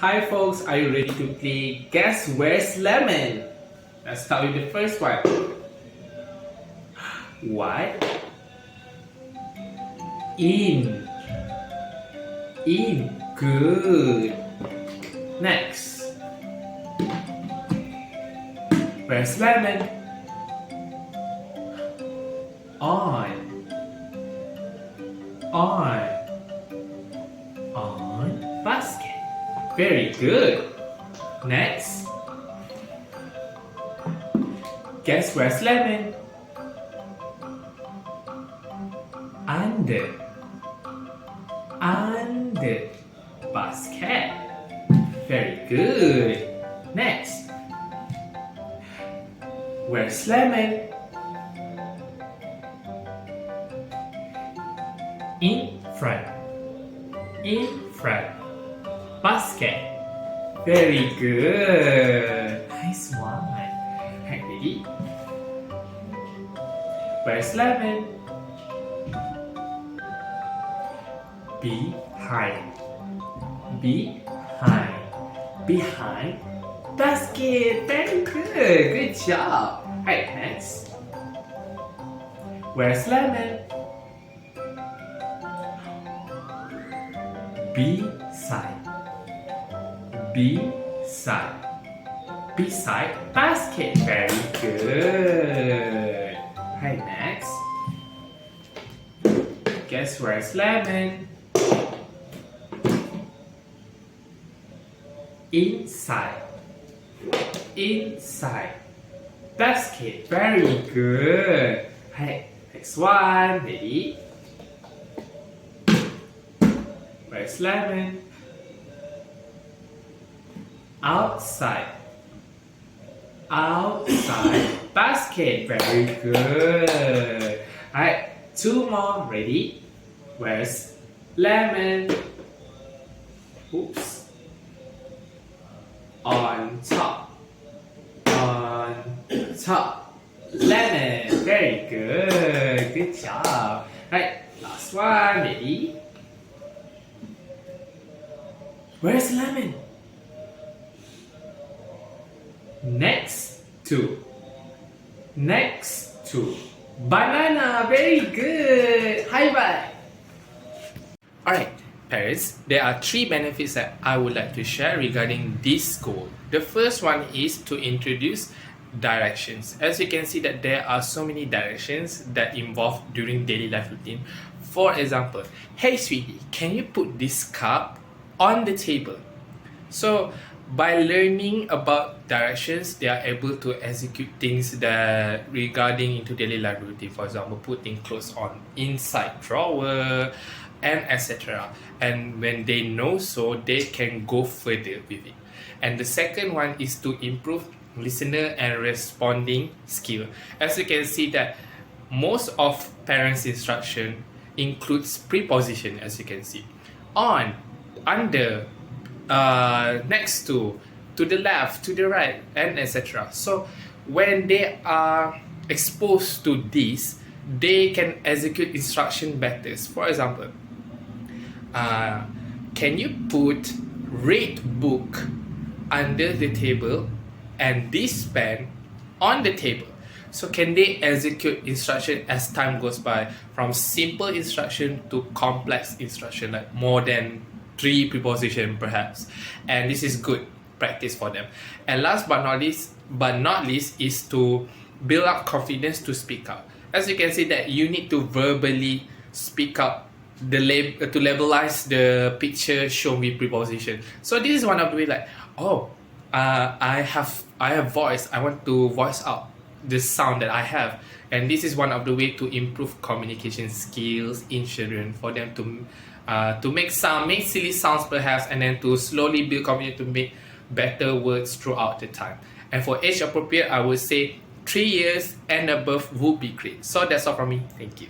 Hi folks, are you ready to play Guess Where's Lemon? Let's start with the first one. What? In. Good. Next. Where's lemon? On. Basket. Very good. Next. Guess where's lemon? Under basket. Very good. Next. Where's lemon? In front. Basket. Very good. Nice one. Ready? Where's lemon? Behind basket. Very good. Good job. Right, next. Where's lemon? Beside basket. Very good. Right, next. Guess where's lemon? Inside basket. Very good. Hey, next one. Ready? Where's lemon? Outside basket. Very good. Alright, two more. Ready? Where's lemon? Oops. On top. Lemon. Very good. Good job. Right, last one. Ready? Where's lemon? Next to banana. Very good. Bye. Alright, parents, there are 3 benefits that I would like to share regarding this goal. The first one is to introduce directions. As you can see that there are so many directions that involve during daily life routine. For example, hey sweetie, can you put this cup on the table? So by learning about directions, they are able to execute things that regarding into daily life routine. For example, putting clothes on inside drawer and etc. And when they know so, they can go further with it. And the second one is to improve listener and responding skill. As you can see that most of parents' instruction includes preposition, as you can see. On, under, next to the left, to the right, and etc. So when they are exposed to this, they can execute instruction better. For example, can you put red book under the table and this pen on the table? So can they execute instruction as time goes by, from simple instruction to complex instruction, like more than 3 prepositions perhaps, and this is good practice for them. And last but not least is to build up confidence to speak out. As you can see that you need to verbally speak out to labelize the picture shown with preposition. So this is one of the way, like, I have voice, I want to voice out the sound that I have, and this is one of the way to improve communication skills in children, for them to make silly sounds perhaps, and then to slowly build confidence to make better words throughout the time. And for age appropriate, I would say 3 years and above would be great. So that's all from me. Thank you.